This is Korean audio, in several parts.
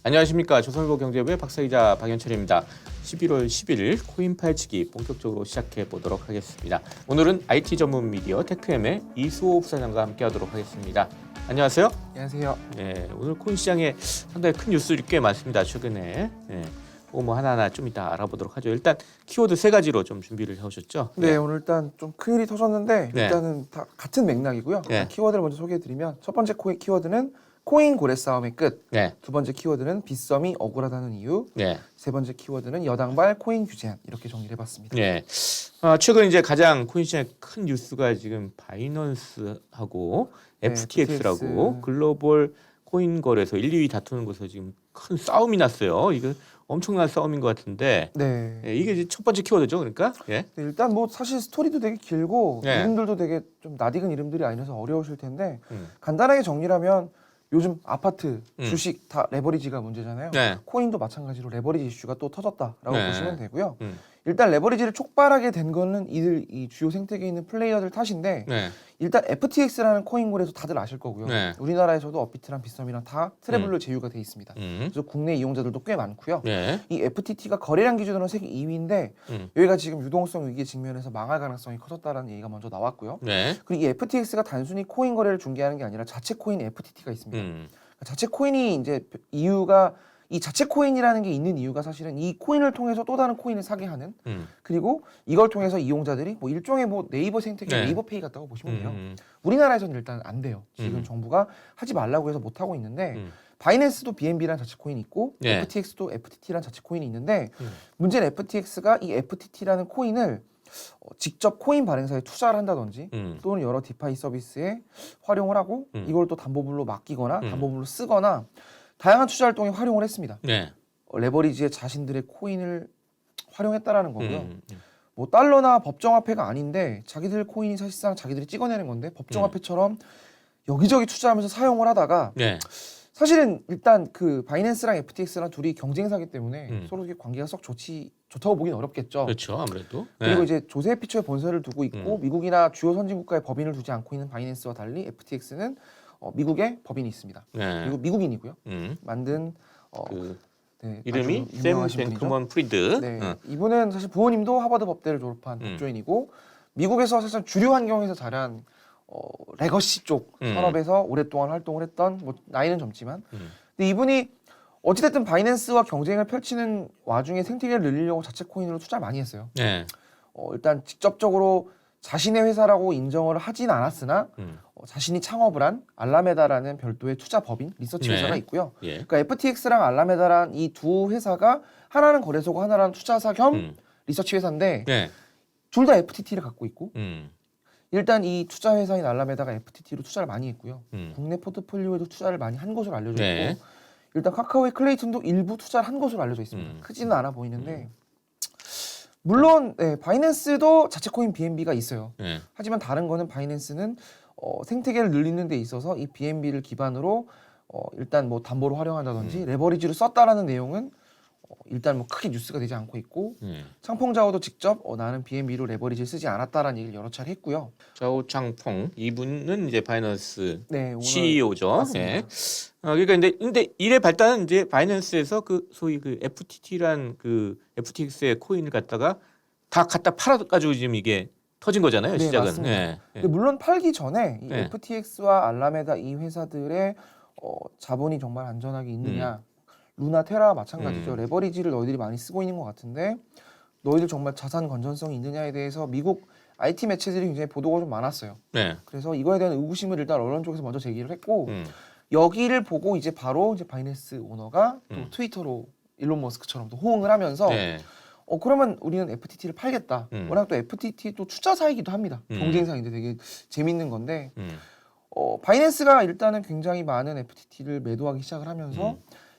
안녕하십니까. 조선일보 경제부의 박사이자 박연철입니다. 11월 11일 코인 파헤치기 본격적으로 시작해 보도록 하겠습니다. 오늘은 IT 전문 미디어 테크엠의 이수호 부사장과 함께하도록 하겠습니다. 안녕하세요. 안녕하세요. 네, 오늘 코인 시장에 상당히 큰 뉴스들이 꽤 많습니다. 최근에. 네. 뭐 하나하나 좀 이따 알아보도록 하죠. 일단 키워드 세 가지로 좀 준비를 해오셨죠? 네, 오늘 일단 좀 큰일이 터졌는데 네. 일단은 다 같은 맥락이고요. 네. 키워드를 먼저 소개해드리면 첫 번째 키워드는 코인 고래 싸움의 끝. 네. 두 번째 키워드는 빗썸이 억울하다는 이유. 네. 세 번째 키워드는 여당발 코인 규제안. 이렇게 정리를 해봤습니다. 네. 최근 이제 가장 코인 시장의 큰 뉴스가 지금 바이넌스하고 FTX라고 FTX. 글로벌 코인 거래소 1, 2위 다투는 곳에서 지금 큰 싸움이 났어요. 이거 엄청난 싸움인 것 같은데 네. 이게 이제 첫 번째 키워드죠. 그러니까 네, 일단 뭐 사실 스토리도 되게 길고 네. 이름들도 되게 좀 낯익은 이름들이 아니라서 어려우실 텐데 음. 간단하게 정리하면 요즘 아파트, 음. 주식 다 레버리지가 문제잖아요. 네. 코인도 마찬가지로 레버리지 이슈가 또 터졌다라고 네. 보시면 되고요. 음. 일단 레버리지를 촉발하게 된 거는 이 주요 생태계에 있는 플레이어들 탓인데 네. 일단 일단 FTX라는 코인 거래소 다들 아실 거고요. 네. 우리나라에서도 업비트랑 빗썸이랑 다 트래블로 제휴가 돼 있습니다. 그래서 국내 이용자들도 꽤 많고요. 네. 이 FTT가 거래량 기준으로는 세계 2위인데 여기가 지금 유동성 위기에 직면해서 망할 가능성이 커졌다는 얘기가 먼저 나왔고요. 네. 그리고 이 FTX가 단순히 코인 거래를 중개하는 게 아니라 자체 코인 FTT가 있습니다. 자체 코인이 이제 이유가 이 자체 코인이라는 게 있는 이유가 사실은 이 코인을 통해서 또 다른 코인을 사게 하는 그리고 이걸 통해서 이용자들이 뭐 일종의 뭐 네이버 생태계 네. 네이버페이 같다고 보시면 돼요. 우리나라에서는 일단 안 돼요. 지금 정부가 하지 말라고 해서 못 하고 있는데 바이낸스도 BNB라는 자체 코인이 있고 네. FTX도 FTT라는 자체 코인이 있는데 문제는 FTX가 이 FTT라는 코인을 직접 코인 발행사에 투자를 한다든지 또는 여러 디파이 서비스에 활용을 하고 이걸 또 담보물로 맡기거나 담보물로 쓰거나 다양한 투자 활동에 활용을 했습니다. 네. 레버리지에 자신들의 코인을 활용했다라는 거고요. 뭐 달러나 법정화폐가 아닌데 자기들 코인이 사실상 자기들이 찍어내는 건데 법정화폐처럼 여기저기 투자하면서 사용을 하다가 네. 사실은 일단 그 바이낸스랑 FTX랑 둘이 경쟁사기 때문에 서로 관계가 썩 좋다고 보기는 어렵겠죠. 그렇죠. 아무래도. 그리고 네. 이제 조세 피처에 본사를 두고 있고 미국이나 주요 선진국가에 법인을 두지 않고 있는 바이낸스와 달리 FTX는 미국에 법인이 있습니다. 네. 그리고 미국인이고요. 만든 네, 이름이 아주 샘 유명하신 분이죠. 뱅크먼 프리드. 네, 이분은 사실 부모님도 하버드 법대를 졸업한 법조인이고 미국에서 사실 주류 환경에서 자란 레거시 쪽 산업에서 오랫동안 활동을 했던 뭐 나이는 젊지만 근데 이분이 어찌됐든 바이낸스와 경쟁을 펼치는 와중에 생태계를 늘리려고 자체 코인으로 투자를 많이 했어요. 네. 일단 직접적으로 자신의 회사라고 인정을 하진 않았으나 자신이 창업을 한 알라메다라는 별도의 투자 법인 리서치 네. 회사가 있고요. 예. 그러니까 FTX랑 알라메다란 이 두 회사가 하나는 거래소고 하나는 투자사 겸 리서치 회사인데 네. 둘 다 FTT를 갖고 있고 음. 일단 이 투자 회사인 알라메다가 FTT로 투자를 많이 했고요. 음. 국내 포트폴리오에도 투자를 많이 한 것으로 알려져 있고 네. 일단 카카오의 클레이튼도 일부 투자를 한 것으로 알려져 있습니다. 크지는 않아 보이는데 물론 네, 바이낸스도 자체 코인 BNB가 있어요. 네. 하지만 다른 거는 바이낸스는 생태계를 늘리는 데 있어서 이 BNB를 기반으로 일단 뭐 담보로 활용한다든지 레버리지로 썼다라는 내용은 일단 뭐 크게 뉴스가 되지 않고 있고 창펑자오도 직접 나는 BNB로 레버리지를 쓰지 않았다라는 얘기를 여러 차례 했고요. 자오창펑 이분은 이제 바이낸스 네, 오늘 CEO죠. 맞습니다. 네. 그러니까 근데 일의 발단은 이제 바이낸스에서 그 소위 그 FTT란 그 FTX의 코인을 갖다가 다 갖다 팔아가지고 지금 이게 터진 거잖아요. 네, 시작은. 맞습니다. 네. 근데 물론 팔기 전에 이 네. FTX와 알라메다 이 회사들의 자본이 정말 안전하게 있느냐 루나 테라와 마찬가지죠. 레버리지를 너희들이 많이 쓰고 있는 것 같은데 너희들 정말 자산 건전성이 있느냐에 대해서 미국 IT 매체들이 굉장히 보도가 좀 많았어요. 네. 그래서 이거에 대한 의구심을 일단 언론 쪽에서 먼저 제기를 했고 여기를 보고 이제 바로 이제 바이낸스 오너가 또 트위터로 일론 머스크처럼 또 호응을 하면서 네. 그러면 우리는 FTT를 팔겠다. 워낙 또 FTT도 투자사이기도 합니다. 경쟁사인데 되게 재밌는 건데 바이낸스가 일단은 굉장히 많은 FTT를 매도하기 시작을 하면서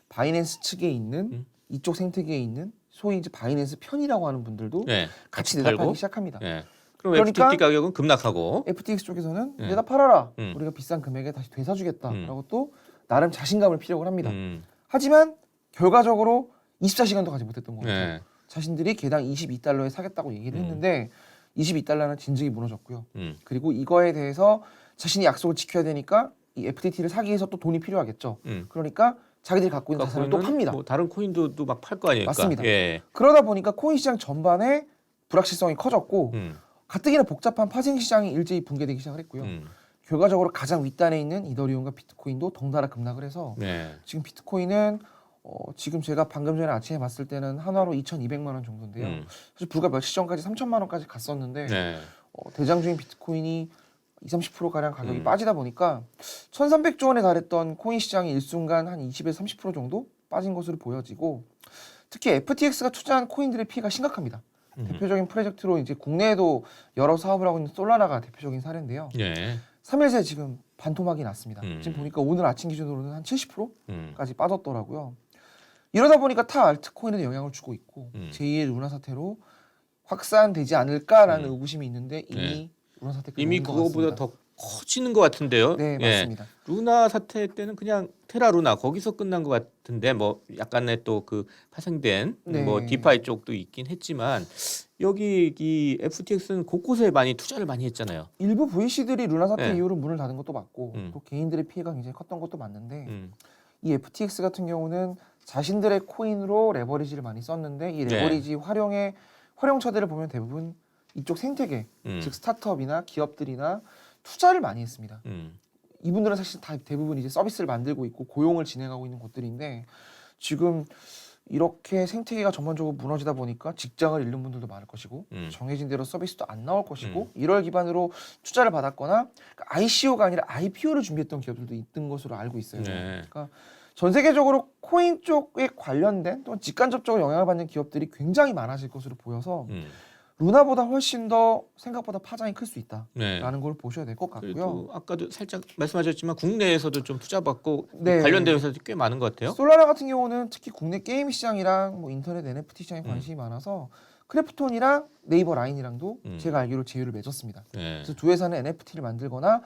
바이낸스 측에 있는 이쪽 생태계에 있는 소위 이제 바이낸스 편이라고 하는 분들도 네. 같이 팔고? 내다파기 시작합니다. 네. 그럼 그러니까 FTT 가격은 급락하고. FTX 쪽에서는 내다 팔아라. 음. 우리가 비싼 금액에 다시 되사주겠다라고 또 나름 자신감을 피력을 합니다. 음. 하지만 결과적으로 24시간도 가지 못했던 거죠. 네. 자신들이 개당 22달러에 사겠다고 얘기를 했는데 22달러는 진즉이 무너졌고요. 그리고 이거에 대해서 자신이 약속을 지켜야 되니까 이 FTT를 사기 위해서 또 돈이 필요하겠죠. 그러니까 자기들이 갖고 있는 자산을 또 팝니다. 뭐 다른 코인도 또 막 팔 거 아닙니까? 맞습니다. 예. 그러다 보니까 코인 시장 전반에 불확실성이 커졌고 가뜩이나 복잡한 파생 시장이 일제히 붕괴되기 시작을 했고요. 결과적으로 가장 윗단에 있는 이더리움과 비트코인도 덩달아 급락을 해서 네. 지금 비트코인은 지금 제가 방금 전에 아침에 봤을 때는 한화로 2,200만 원 정도인데요. 사실 불과 며칠 전까지 3,000만 원까지 갔었는데 네. 대장주인 비트코인이 20-30% 가량 가격이 빠지다 보니까 1,300조 원에 달했던 코인 시장이 일순간 한 20에서 30% 정도 빠진 것으로 보여지고 특히 FTX가 투자한 코인들의 피해가 심각합니다. 대표적인 프로젝트로 이제 국내에도 여러 사업을 하고 있는 솔라나가 대표적인 사례인데요. 네. 3일 새에 지금 반토막이 났습니다. 지금 보니까 오늘 아침 기준으로는 한 70%까지 빠졌더라고요. 이러다 보니까 타 알트코인에도 영향을 주고 있고 제2의 루나 사태로 확산되지 않을까라는 의구심이 있는데 이미 루나 사태까지 이미 온 것 그거보다 같습니다. 더 커지는 것 같은데요. 네, 예. 맞습니다. 루나 사태 때는 그냥 테라 루나 거기서 끝난 것 같은데 뭐 약간의 또 그 파생된 네. 뭐 디파이 쪽도 있긴 했지만 여기 이 FTX는 곳곳에 많이 투자를 많이 했잖아요. 일부 VC들이 루나 사태 네. 이후로 문을 닫은 것도 맞고 또 개인들의 피해가 굉장히 컸던 것도 맞는데 이 FTX 같은 경우는 자신들의 코인으로 레버리지를 많이 썼는데 이 레버리지 활용처들을 보면 대부분 이쪽 생태계, 즉 스타트업이나 기업들이나 투자를 많이 했습니다. 이분들은 사실 다 대부분 이제 서비스를 만들고 있고 고용을 진행하고 있는 곳들인데 지금 이렇게 생태계가 전반적으로 무너지다 보니까 직장을 잃는 분들도 많을 것이고 정해진 대로 서비스도 안 나올 것이고 이럴 기반으로 투자를 받았거나 ICO가 아니라 IPO를 준비했던 기업들도 있던 것으로 알고 있어요. 네. 그러니까 전 세계적으로 코인 쪽에 관련된 또는 직간접적으로 영향을 받는 기업들이 굉장히 많아질 것으로 보여서 루나보다 훨씬 더 생각보다 파장이 클 수 있다라는 네. 걸 보셔야 될 것 같고요. 그래도 아까도 살짝 말씀하셨지만 국내에서도 좀 투자받고 네. 관련된 회사도 꽤 많은 것 같아요. 솔라나 같은 경우는 특히 국내 게임 시장이랑 뭐 인터넷 NFT 시장에 관심이 많아서 크래프톤이랑 네이버 라인이랑도 제가 알기로 제휴를 맺었습니다. 네. 그래서 두 회사는 NFT를 만들거나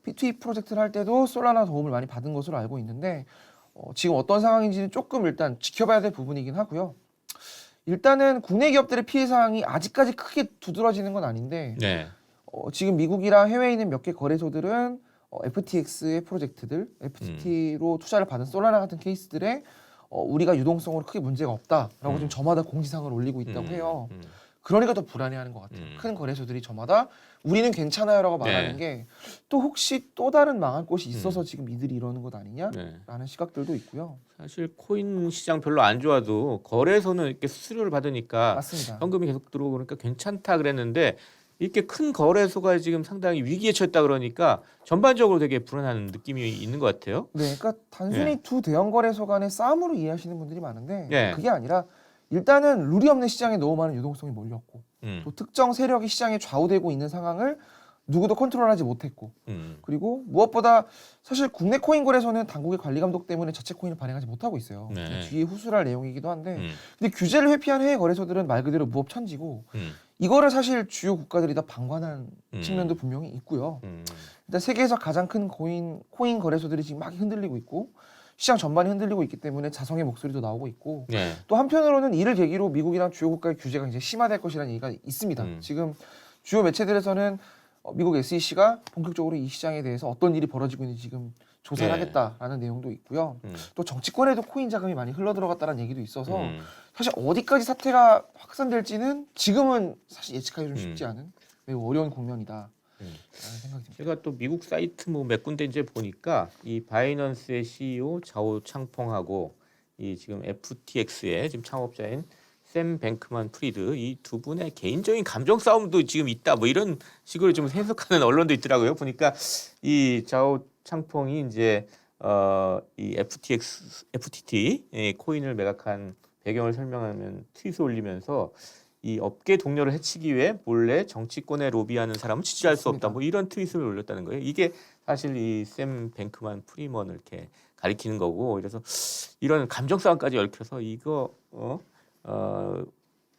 P2E 프로젝트를 할 때도 솔라나 도움을 많이 받은 것으로 알고 있는데 지금 어떤 상황인지는 조금 일단 지켜봐야 될 부분이긴 하고요. 일단은 국내 기업들의 피해 사항이 아직까지 크게 두드러지는 건 아닌데 네. 지금 미국이랑 해외에 있는 몇 개 거래소들은 FTX의 프로젝트들, FTT로 투자를 받은 솔라나 같은 케이스들에 우리가 유동성으로 크게 문제가 없다라고 지금 저마다 공지사항을 올리고 있다고 해요. 그러니까 더 불안해하는 것 같아요. 큰 거래소들이 저마다 우리는 괜찮아요라고 말하는 게 또 혹시 또 다른 망할 곳이 있어서 지금 이들이 이러는 것 아니냐라는 시각들도 있고요. 사실 코인 시장 별로 안 좋아도 거래소는 이렇게 수수료를 받으니까 맞습니다. 현금이 계속 들어오고 그러니까 괜찮다 그랬는데 이렇게 큰 거래소가 지금 상당히 위기에 처했다 그러니까 전반적으로 되게 불안한 느낌이 있는 것 같아요. 네, 그러니까 단순히 두 대형 거래소 간의 싸움으로 이해하시는 분들이 많은데 네. 그게 아니라 일단은 룰이 없는 시장에 너무 많은 유동성이 몰렸고 또 특정 세력이 시장에 좌우되고 있는 상황을 누구도 컨트롤하지 못했고 그리고 무엇보다 사실 국내 코인 거래소는 당국의 관리 감독 때문에 자체 코인을 발행하지 못하고 있어요. 네. 뒤에 후술할 내용이기도 한데 근데 규제를 회피한 해외 거래소들은 말 그대로 무법천지고 이거를 사실 주요 국가들이 다 방관한 측면도 분명히 있고요. 일단 세계에서 가장 큰 코인 거래소들이 지금 막 흔들리고 있고 시장 전반이 흔들리고 있기 때문에 자성의 목소리도 나오고 있고 네. 또 한편으로는 이를 계기로 미국이랑 주요 국가의 규제가 이제 심화될 것이라는 얘기가 있습니다. 지금 주요 매체들에서는 미국 SEC가 본격적으로 이 시장에 대해서 어떤 일이 벌어지고 있는지 지금 조사를 하겠다라는 내용도 있고요. 또 정치권에도 코인 자금이 많이 흘러들어갔다는 얘기도 있어서 사실 어디까지 사태가 확산될지는 지금은 사실 예측하기 좀 쉽지 않은 매우 어려운 국면이다. 라는 생각이 듭니다. 제가 또 미국 사이트 뭐 몇 군데 이제 보니까 이 바이넌스의 CEO 자오 창펑하고 이 지금 FTX의 지금 창업자인 샘 뱅크만 프리드 이 두 분의 개인적인 감정 싸움도 지금 있다 뭐 이런 식으로 좀 해석하는 언론도 있더라고요. 보니까 이 자오 창펑이 이제 이 FTT 코인을 매각한 배경을 설명하면 트윗을 올리면서 이 업계 동료를 해치기 위해 몰래 정치권에 로비하는 사람은 지지할 수 없다. 뭐 이런 트윗을 올렸다는 거예요. 이게 사실 이 샘 뱅크만 프리먼을 이렇게 가리키는 거고, 그래서 이런 감정 싸움까지 얽혀서 이거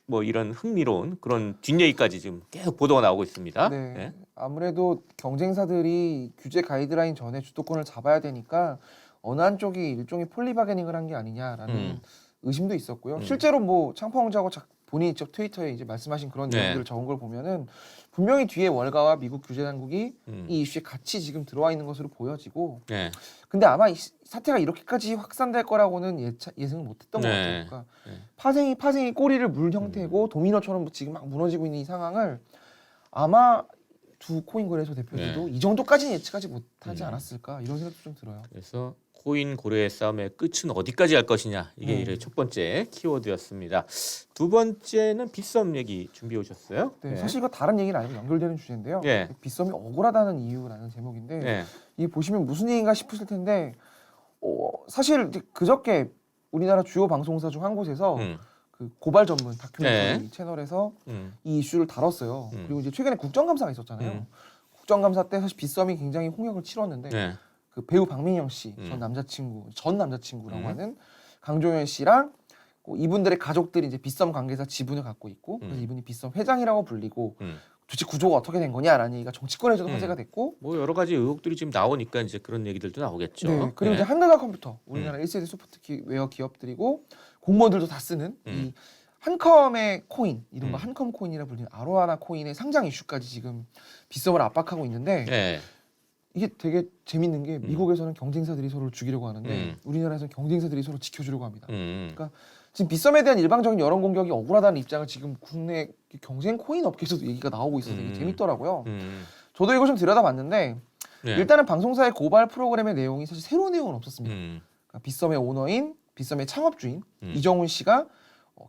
뭐 이런 흥미로운 그런 뒷얘기까지 지금 계속 보도가 나오고 있습니다. 네. 네. 아무래도 경쟁사들이 규제 가이드라인 전에 주도권을 잡아야 되니까 어느 한쪽이 일종의 폴리바게닝을 한 게 아니냐라는 의심도 있었고요. 실제로 뭐 창펑자고 본인이 직접 트위터에 이제 말씀하신 그런 네. 내용들을 적은 걸 보면은 분명히 뒤에 월가와 미국 규제 당국이 이 이슈에 같이 지금 들어와 있는 것으로 보여지고 네. 근데 아마 이 사태가 이렇게까지 확산될 거라고는 예상을 못했던 것 네. 같아요. 그러니까 네. 파생이 꼬리를 물 형태고 도미노처럼 지금 막 무너지고 있는 이 상황을 아마 두 코인 거래소 대표들도 이 정도까지는 예측하지 못하지 않았을까 이런 생각도 좀 들어요. 그래서 코인 고래 싸움의 끝은 어디까지 할 것이냐 이게 이제 첫 번째 키워드였습니다. 두 번째는 빗썸 얘기 준비해 오셨어요? 네, 사실 이거 다른 얘기는 아니고 연결되는 주제인데요. 예. 빗썸이 억울하다는 이유라는 제목인데 네. 이 보시면 무슨 얘기인가 싶으실 텐데 사실 이제 그저께 우리나라 주요 방송사 중 한 곳에서 그 고발 전문 다큐멘터리 채널에서 이 이슈를 다뤘어요. 그리고 이제 최근에 국정감사가 있었잖아요. 국정감사 때 사실 빗썸이 굉장히 홍역을 치렀는데 네. 그 배우 박민영 씨 전 남자친구라고 하는 강종현 씨랑 이분들의 가족들이 이제 빗썸 관계사 지분을 갖고 있고 그래서 이분이 빗썸 회장이라고 불리고 도대체 구조가 어떻게 된 거냐라는 얘기가 정치권에서도 화제가 됐고 뭐 여러 가지 의혹들이 지금 나오니까 이제 그런 얘기들도 나오겠죠. 네, 그리고 이제 한글과 컴퓨터 우리나라 1세대 소프트웨어 기업들이고 공무원들도 다 쓰는 이 한컴의 코인 이른바 한컴 코인이라 불리는 아로하나 코인의 상장 이슈까지 지금 빗썸을 압박하고 있는데 네. 이게 되게 재밌는 게 미국에서는 경쟁사들이 서로를 죽이려고 하는데 우리나라에서는 경쟁사들이 서로 지켜주려고 합니다. 그러니까 지금 빗썸에 대한 일방적인 여론 공격이 억울하다는 입장을 지금 국내 경쟁 코인 업계에서도 얘기가 나오고 있어서 되게 재밌더라고요. 저도 이거 좀 들여다봤는데 네. 일단은 방송사의 고발 프로그램의 내용이 사실 새로운 내용은 없었습니다. 그러니까 빗썸의 오너인, 빗썸의 창업주인 이정훈 씨가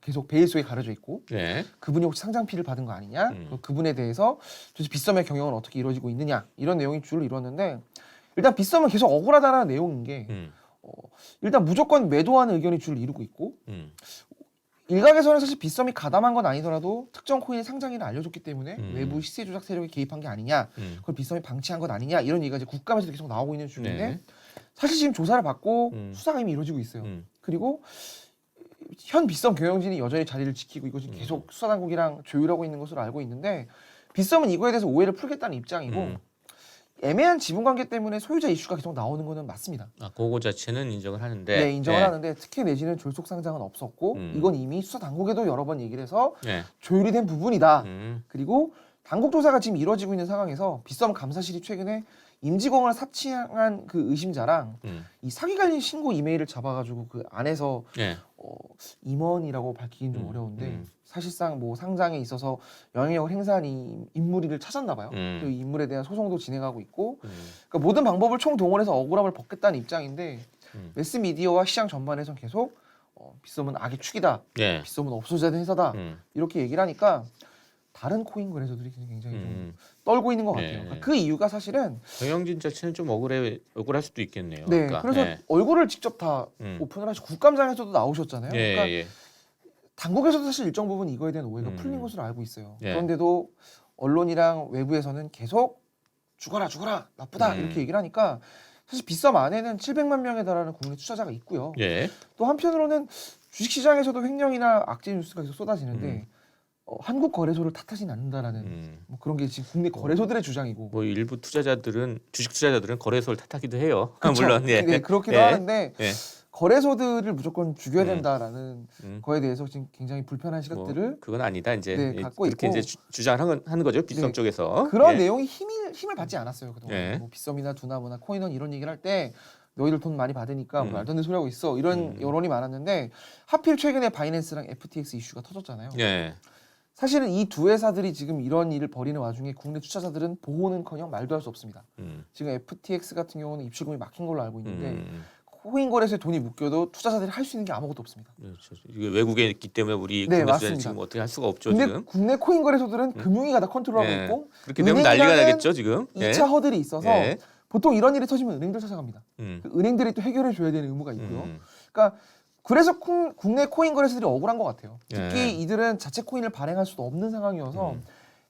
계속 베일 속에 가려져 있고 네. 그분이 혹시 상장피를 받은 거 아니냐 그리고 그분에 대해서 도대체 빗썸의 경영은 어떻게 이루어지고 있느냐 이런 내용이 주를 이뤘는데 일단 빗썸은 계속 억울하다는 내용인 게 일단 무조건 매도하는 의견이 주를 이루고 있고 일각에서는 사실 빗썸이 가담한 건 아니더라도 특정 코인의 상장일을 알려줬기 때문에 외부 시세 조작 세력이 개입한 게 아니냐 그걸 빗썸이 방치한 것 아니냐 이런 얘기가 이제 국감에서도 계속 나오고 있는 중인데 네. 사실 지금 조사를 받고 수사가 이미 이루어지고 있어요. 그리고 현 빗썸 경영진이 여전히 자리를 지키고 이거 지금 계속 수사당국이랑 조율하고 있는 것으로 알고 있는데 빗썸은 이거에 대해서 오해를 풀겠다는 입장이고 애매한 지분관계 때문에 소유자 이슈가 계속 나오는 거는 맞습니다. 아, 그거 자체는 인정을 하는데. 네, 인정을 하는데 특혜 내지는 졸속 상장은 없었고 이건 이미 수사당국에도 여러 번 얘기를 해서 조율이 된 부분이다. 그리고 당국 조사가 지금 이루어지고 있는 상황에서 빗썸 감사실이 최근에 임직원을 사칭한 그 의심자랑 이 사기 관련 신고 이메일을 잡아가지고 그 안에서 임원이라고 밝히긴 좀 어려운데 사실상 뭐 상장에 있어서 영향력을 행사한 이 인물을 찾았나 봐요. 그리고 이 인물에 대한 소송도 진행하고 있고 그러니까 모든 방법을 총동원해서 억울함을 벗겠다는 입장인데 매스미디어와 시장 전반에선 계속 빗썸은 악의 축이다. 빗썸은 없어져야 되는 회사다. 이렇게 얘기를 하니까 다른 코인 거래소들이 굉장히 좀 떨고 있는 것 같아요. 그러니까 그 이유가 사실은 경영진 자체는 좀 억울할 수도 있겠네요. 네, 그러니까. 그래서 얼굴을 직접 다 오픈을 하시고 국감장에서도 나오셨잖아요. 그러니까 당국에서도 사실 일정 부분 이거에 대한 오해가 풀린 것으로 알고 있어요. 그런데도 언론이랑 외부에서는 계속 죽어라 나쁘다 이렇게 얘기를 하니까 사실 빗썸 안에는 700만 명에 달하는 국내 투자자가 있고요. 또 한편으로는 주식시장에서도 횡령이나 악재 뉴스가 계속 쏟아지는데 한국 거래소를 탓하진 않는다라는 뭐 그런 게 지금 국내 거래소들의 주장이고 뭐 일부 투자자들은 주식 투자자들은 거래소를 탓하기도 해요. 그쵸? 물론 네, 그렇기도 하는데 거래소들을 무조건 죽여야 된다라는 거에 대해서 지금 굉장히 불편한 시각들을 뭐 그건 아니다 이제 갖고 그렇게 있고 이제 주장을 하는 거죠 빗썸 쪽에서 그런 내용이 힘을 받지 않았어요 그동안. 뭐 빗썸이나 두나무나 코인원 이런 얘기를 할 때 너희들 돈 많이 받으니까 뭐 말도 안 되는 소리 하고 있어 이런 여론이 많았는데 하필 최근에 바이낸스랑 FTX 이슈가 터졌잖아요. 사실은 이 두 회사들이 지금 이런 일을 벌이는 와중에 국내 투자자들은 보호는커녕 말도 할 수 없습니다. 지금 FTX 같은 경우는 입출금이 막힌 걸로 알고 있는데 코인 거래소에 돈이 묶여도 투자자들이 할 수 있는 게 아무것도 없습니다. 그렇죠. 이게 외국에 있기 때문에 우리 네, 국내 투자자는 맞습니다. 지금 어떻게 할 수가 없죠. 근데 지금. 국내 코인 거래소들은 금융위가 다 컨트롤하고 있고 그렇게 되면 난리가 나겠죠 지금. 2차 허들이 있어서 보통 이런 일이 터지면 은행들 찾아갑니다. 그 은행들이 또 해결해 줘야 되는 의무가 있고요. 그러니까 그래서 국내 코인 거래소들이 억울한 것 같아요. 특히 이들은 자체 코인을 발행할 수도 없는 상황이어서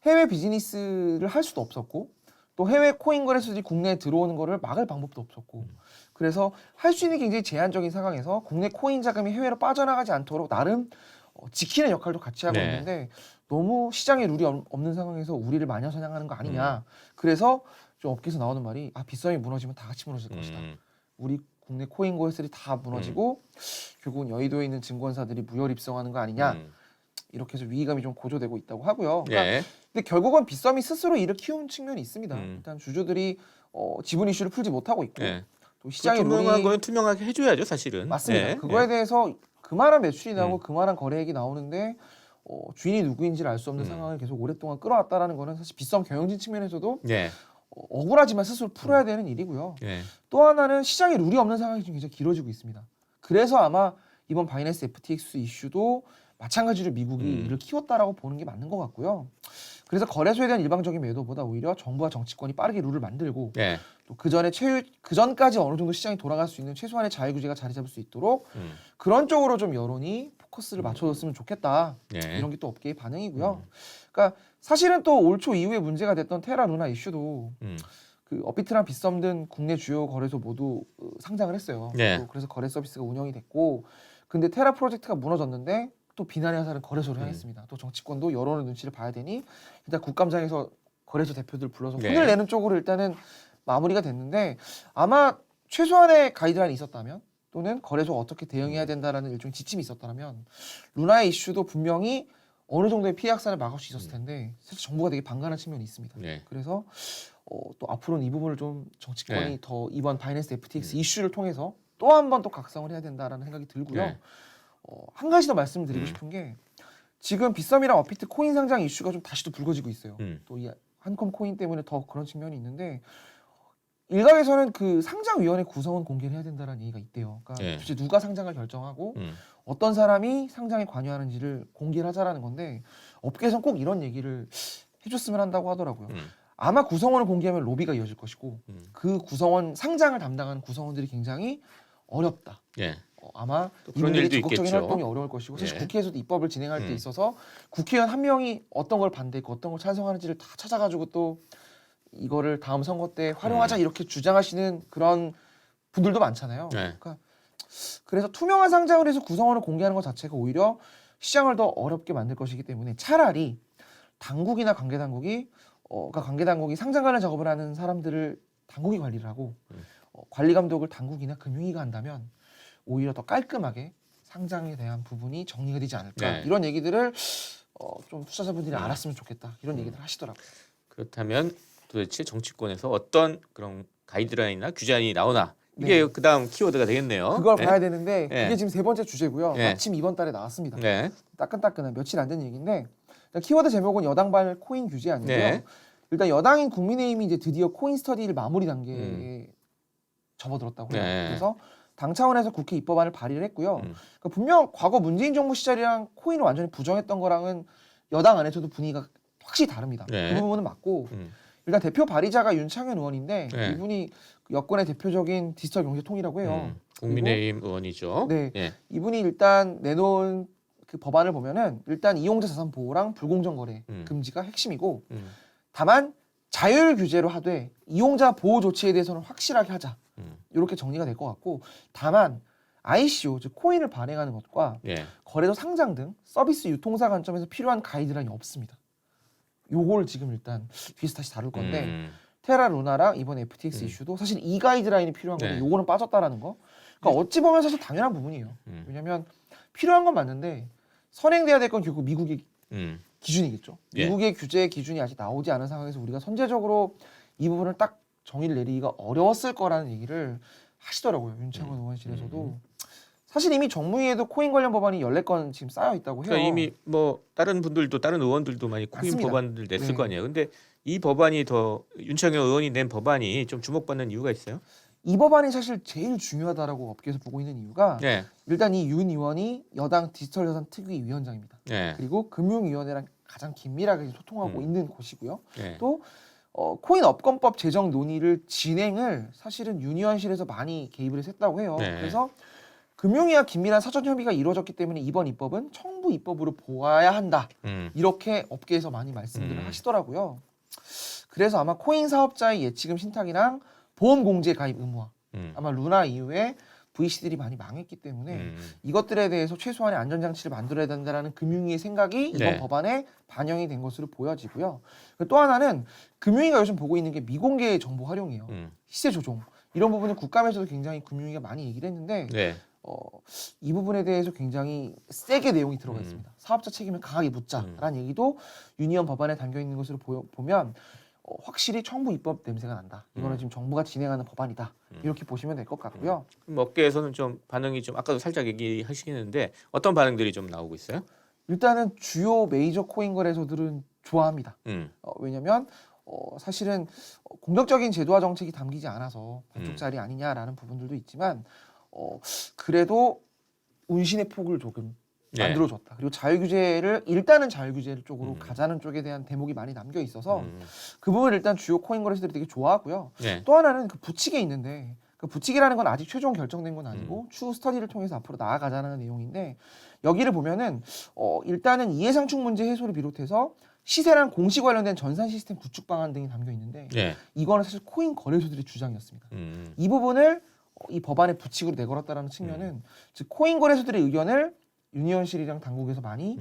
해외 비즈니스를 할 수도 없었고 또 해외 코인 거래소들이 국내에 들어오는 거를 막을 방법도 없었고 그래서 할 수 있는 굉장히 제한적인 상황에서 국내 코인 자금이 해외로 빠져나가지 않도록 나름 지키는 역할도 같이 하고 있는데 너무 시장에 룰이 없는 상황에서 우리를 마녀 사냥하는 거 아니냐. 그래서 좀 업계에서 나오는 말이 빗썸이 무너지면 다 같이 무너질 것이다. 우리 국내 코인 거래소들이 다 무너지고 결국은 여의도에 있는 증권사들이 무혈 입성하는 거 아니냐. 이렇게 해서 위기감이 좀 고조되고 있다고 하고요. 그러니까 네. 근데 결국은 빗썸이 스스로 이를 키우는 측면이 있습니다. 일단 주주들이 지분 이슈를 풀지 못하고 있고 네. 또 시장의 투명한 룰이 건 투명하게 해줘야죠, 사실은. 맞습니다. 네. 그거에 대해서 그만한 매출이 나오고 음. 그만한 거래액이 나오는데 주인이 누구인지를 알 수 없는 상황을 계속 오랫동안 끌어왔다라는 거는 사실 빗썸 경영진 측면에서도 네. 억울하지만 스스로 풀어야 되는 일이고요. 네. 또 하나는 시장에 룰이 없는 상황이 지금 굉장히 길어지고 있습니다. 그래서 아마 이번 바이낸스 FTX 이슈도 마찬가지로 미국이 이를 키웠다라고 보는 게 맞는 것 같고요. 그래서 거래소에 대한 일방적인 매도보다 오히려 정부와 정치권이 빠르게 룰을 만들고 네. 또 그 전까지 어느 정도 시장이 돌아갈 수 있는 최소한의 자유 규제가 자리 잡을 수 있도록 그런 쪽으로 좀 여론이 포커스를 맞춰줬으면 좋겠다. 네. 이런 게 또 업계의 반응이고요. 그러니까 사실은 또 올 초 이후에 문제가 됐던 테라 루나 이슈도 그 업비트랑 빗썸 등 국내 주요 거래소 모두 상장을 했어요. 네. 또 그래서 거래 서비스가 운영이 됐고, 근데 테라 프로젝트가 무너졌는데 또 비난의 화살은 거래소를 향했습니다. 또 정치권도 여론의 눈치를 봐야 되니 일단 국감장에서 거래소 대표들 불러서 네. 혼을 내는 쪽으로 일단은 마무리가 됐는데 아마 최소한의 가이드라인이 있었다면 또는 거래소가 어떻게 대응해야 된다라는 일종의 지침이 있었다면 루나의 이슈도 분명히 어느 정도의 피해 확산을 막을 수 있었을 텐데 사실 정부가 되게 방관한 측면이 있습니다. 네. 그래서 또 앞으로는 이 부분을 좀 정치권이 네. 더 이번 바이낸스 FTX 이슈를 통해서 또 한 번 또 각성을 해야 된다라는 생각이 들고요. 네. 한 가지 더 말씀드리고 싶은 게 지금 빗썸이랑 업비트 코인 상장 이슈가 좀 다시 또 불거지고 있어요. 또 이 한컴 코인 때문에 더 그런 측면이 있는데 일각에서는 그 상장위원회 구성원 공개를 해야 된다는 얘기가 있대요. 그러니까 네. 도대체 누가 상장을 결정하고 어떤 사람이 상장에 관여하는지를 공개를 하자라는 건데 업계에서는 꼭 이런 얘기를 해줬으면 한다고 하더라고요. 아마 구성원을 공개하면 로비가 이어질 것이고 그 구성원 상장을 담당하는 구성원들이 굉장히 어렵다. 네. 아마 그런 이분들이 일도 적극적인 있겠죠. 활동이 어려울 것이고 사실 네. 국회에서도 입법을 진행할 때 있어서 국회의원 한 명이 어떤 걸 반대했고 어떤 걸 찬성하는지를 다 찾아가지고 또 이거를 다음 선거 때 활용하자 이렇게 주장하시는 그런 분들도 많잖아요. 네. 그러니까 그래서 투명한 상장을 해서 구성원을 공개하는 것 자체가 오히려 시장을 더 어렵게 만들 것이기 때문에 차라리 당국이나 관계당국이 관계당국이 상장 관련 작업을 하는 사람들을 당국이 관리를 하고 관리 감독을 당국이나 금융위가 한다면 오히려 더 깔끔하게 상장에 대한 부분이 정리가 되지 않을까 네. 이런 얘기들을 좀 투자자분들이 알았으면 좋겠다 이런 얘기를 하시더라고요. 그렇다면 도대체 정치권에서 어떤 그런 가이드라인이나 규제안이 나오나 이게 네. 그다음 키워드가 되겠네요. 그걸 네. 봐야 되는데 네. 그게 지금 세 번째 주제고요. 네. 마침 이번 달에 나왔습니다. 네. 따끈따끈한 며칠 안 된 얘기인데 키워드 제목은 여당발 코인 규제안이고요. 네. 일단 여당인 국민의힘이 이제 드디어 코인 스터디를 마무리 단계에 접어들었다고 해요. 네. 그래서 당 차원에서 국회 입법안을 발의를 했고요. 그러니까 분명 과거 문재인 정부 시절이랑 코인을 완전히 부정했던 거랑은 여당 안에서도 분위기가 확실히 다릅니다. 네. 그 부분은 맞고 일단 대표 발의자가 윤창현 의원인데 네. 이분이 여권의 대표적인 디지털 경제통이라고 해요. 국민의힘 의원이죠. 네. 예. 이분이 일단 내놓은 그 법안을 보면은 일단 이용자 자산 보호랑 불공정 거래 금지가 핵심이고 다만 자율 규제로 하되 이용자 보호 조치에 대해서는 확실하게 하자. 이렇게 정리가 될 것 같고 다만 ICO 즉 코인을 발행하는 것과 예. 거래소 상장 등 서비스 유통사 관점에서 필요한 가이드라인이 없습니다. 요걸 지금 일단 뒤에서 다시 다룰 건데 테라 루나랑 이번 FTX 이슈도 사실 이 가이드라인이 필요한 건데 네. 요거는 빠졌다라는 거. 그러니까 어찌 보면 사실 당연한 부분이에요. 왜냐하면 필요한 건 맞는데 선행돼야 될 건 결국 미국의 기준이겠죠. 예. 미국의 규제 기준이 아직 나오지 않은 상황에서 우리가 선제적으로 이 부분을 딱 정의를 내리기가 어려웠을 거라는 얘기를 하시더라고요. 윤창원 의원실에서도. 사실 이미 정무위에도 코인 관련 법안이 14건 지금 쌓여 있다고 해요. 그러니까 이미 뭐 다른 분들도 다른 의원들도 많이 코인 맞습니다. 법안들 냈을 네. 거 아니에요. 근데 이 법안이 더 윤창현 의원이 낸 법안이 좀 주목받는 이유가 있어요? 이 법안이 사실 제일 중요하다라고 업계에서 보고 있는 이유가 네. 일단 이 윤 의원이 여당 디지털 자산 특위 위원장입니다. 네. 그리고 금융위원회랑 가장 긴밀하게 소통하고 있는 곳이고요. 네. 또 코인 업권법 제정 논의를 진행을 사실은 유니언실에서 많이 개입을 해서 했다고 해요. 네. 그래서 금융위와 긴밀한 사전 협의가 이루어졌기 때문에 이번 입법은 청부 입법으로 보아야 한다. 이렇게 업계에서 많이 말씀들을 하시더라고요. 그래서 아마 코인 사업자의 예치금 신탁이랑 보험 공제 가입 의무화. 아마 루나 이후에 VC들이 많이 망했기 때문에 이것들에 대해서 최소한의 안전장치를 만들어야 된다는 금융위의 생각이 이번 네. 법안에 반영이 된 것으로 보여지고요. 또 하나는 금융위가 요즘 보고 있는 게 미공개 정보 활용이에요. 시세 조종. 이런 부분은 국감에서도 굉장히 금융위가 많이 얘기를 했는데 네. 이 부분에 대해서 굉장히 세게 내용이 들어가 있습니다. 사업자 책임을 강하게 묻자라는 얘기도 유니언 법안에 담겨 있는 것으로 보면 확실히 청부 입법 냄새가 난다. 이거는 지금 정부가 진행하는 법안이다. 이렇게 보시면 될 것 같고요. 그럼 업계에서는 좀 반응이 좀 아까도 살짝 얘기하시겠는데 어떤 반응들이 좀 나오고 있어요? 일단은 주요 메이저 코인 거래소들은 좋아합니다. 왜냐하면 사실은 공격적인 제도화 정책이 담기지 않아서 반쪽짜리 아니냐라는 부분들도 있지만 그래도 운신의 폭을 조금 만들어줬다. 그리고 일단은 자율규제를 쪽으로 가자는 쪽에 대한 대목이 많이 남겨 있어서 그 부분을 일단 주요 코인 거래소들이 되게 좋아하고요. 네. 또 하나는 그 부칙에 있는데 그 부칙이라는 건 아직 최종 결정된 건 아니고 추후 스터디를 통해서 앞으로 나아가자는 내용인데 여기를 보면은 일단은 이해상충 문제 해소를 비롯해서 시세랑 공시 관련된 전산 시스템 구축 방안 등이 담겨 있는데 네. 이거는 사실 코인 거래소들의 주장이었습니다. 이 부분을 이 법안의 부칙으로 내걸었다라는 측면은 즉 코인 거래소들의 의견을 유니언실이랑 당국에서 많이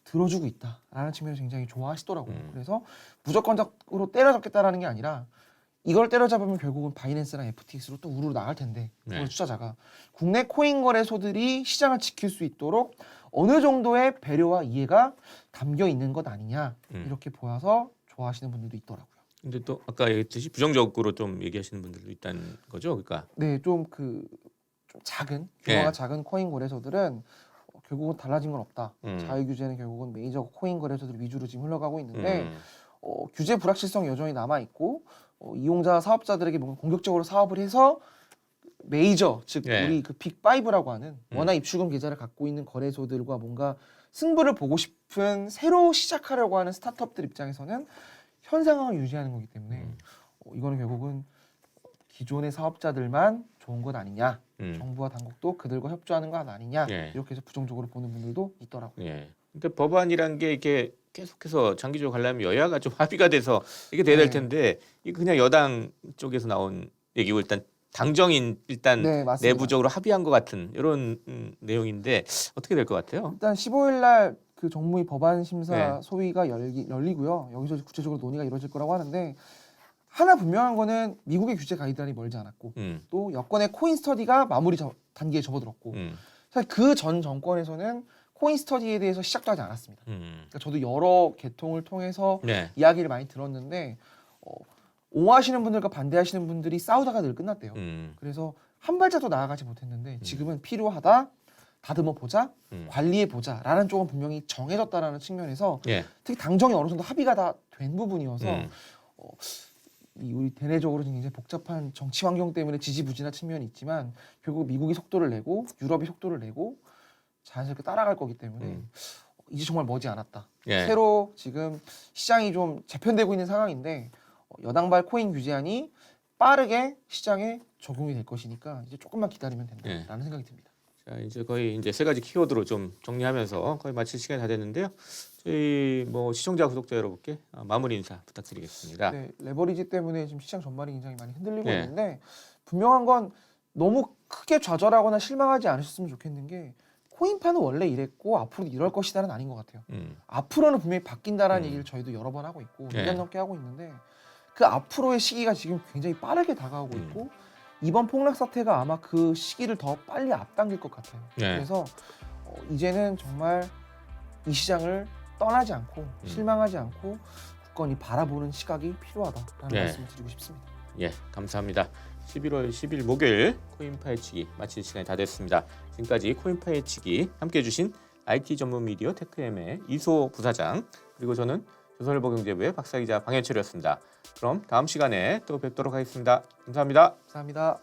들어주고 있다라는 측면을 굉장히 좋아하시더라고요. 그래서 무조건적으로 때려잡겠다라는 게 아니라 이걸 때려잡으면 결국은 바이낸스랑 FTX로 또 우르르 나갈 텐데 그걸 투자자가 국내 코인 거래소들이 시장을 지킬 수 있도록 어느 정도의 배려와 이해가 담겨 있는 것 아니냐 이렇게 보여서 좋아하시는 분들도 있더라고요. 근데 또 아까 얘기했듯이 부정적으로 좀 얘기하시는 분들도 있다는 거죠, 그러니까. 네, 좀 작은 규모가 작은 코인 거래소들은 결국은 달라진 건 없다. 자유 규제는 결국은 메이저 코인 거래소들 위주로 지금 흘러가고 있는데 규제 불확실성이 여전히 남아 있고 이용자 사업자들에게 뭔가 공격적으로 사업을 해서 메이저 즉 우리 그 빅5라고 하는 원화 입출금 계좌를 갖고 있는 거래소들과 뭔가 승부를 보고 싶은 새로 시작하려고 하는 스타트업들 입장에서는 현 상황을 유지하는 거기 때문에 이거는 결국은 기존의 사업자들만 좋은 것 아니냐, 정부와 당국도 그들과 협조하는 것 아니냐 이렇게 해서 부정적으로 보는 분들도 있더라고요. 근데 법안이란 게 이렇게 계속해서 장기적으로 가려면 여야가 좀 합의가 돼서 이게 돼야 될 텐데 이거 그냥 여당 쪽에서 나온 얘기고 일단 당정인 일단 내부적으로 합의한 것 같은 이런 내용인데 어떻게 될 것 같아요? 일단 15일 날 그 정무위 법안 심사 소위가 열리고요. 여기서 구체적으로 논의가 이루어질 거라고 하는데 하나 분명한 거는 미국의 규제 가이드라인이 멀지 않았고 또 여권의 코인 스터디가 마무리 단계에 접어들었고 사실 그 전 정권에서는 코인 스터디에 대해서 시작도 하지 않았습니다. 그러니까 저도 여러 계통을 통해서 이야기를 많이 들었는데 옹호하시는 분들과 반대하시는 분들이 싸우다가 늘 끝났대요. 그래서 한 발자도 나아가지 못했는데 지금은 필요하다, 다듬어 보자, 관리해 보자라는 쪽은 분명히 정해졌다라는 측면에서 특히 당정이 어느 정도 합의가 다 된 부분이어서 우리 대내적으로 굉장히 복잡한 정치 환경 때문에 지지부진한 측면이 있지만 결국 미국이 속도를 내고 유럽이 속도를 내고 자연스럽게 따라갈 거기 때문에 이제 정말 머지 않았다. 새로 지금 시장이 좀 재편되고 있는 상황인데 여당발 코인 규제안이 빠르게 시장에 적용이 될 것이니까 이제 조금만 기다리면 된다라는 생각이 듭니다. 자, 이제 거의 이제 세 가지 키워드로 좀 정리하면서 거의 마칠 시간이 다 됐는데요. 저희 뭐 시청자 구독자 여러분께 마무리 인사 부탁드리겠습니다. 네, 레버리지 때문에 지금 시장 전반이 굉장히 많이 흔들리고 있는데 분명한 건 너무 크게 좌절하거나 실망하지 않으셨으면 좋겠는 게 코인파는 원래 이랬고 앞으로도 이럴 것이다는 아닌 것 같아요. 앞으로는 분명히 바뀐다라는 얘기를 저희도 여러 번 하고 있고 1년 넘게 하고 있는데 그 앞으로의 시기가 지금 굉장히 빠르게 다가오고 있고 이번 폭락 사태가 아마 그 시기를 더 빨리 앞당길 것 같아요. 그래서 이제는 정말 이 시장을 떠나지 않고 실망하지 않고 굳건히 바라보는 시각이 필요하다라는 말씀을 드리고 싶습니다. 예, 감사합니다. 11월 10일 목요일 코인 파헤치기 마칠 시간이 다 됐습니다. 지금까지 코인 파헤치기 함께해 주신 IT 전문 미디어 테크엠의 이소 부사장 그리고 저는 조선일보경제부의 박사기자 방현철이었습니다. 그럼 다음 시간에 또 뵙도록 하겠습니다. 감사합니다. 감사합니다.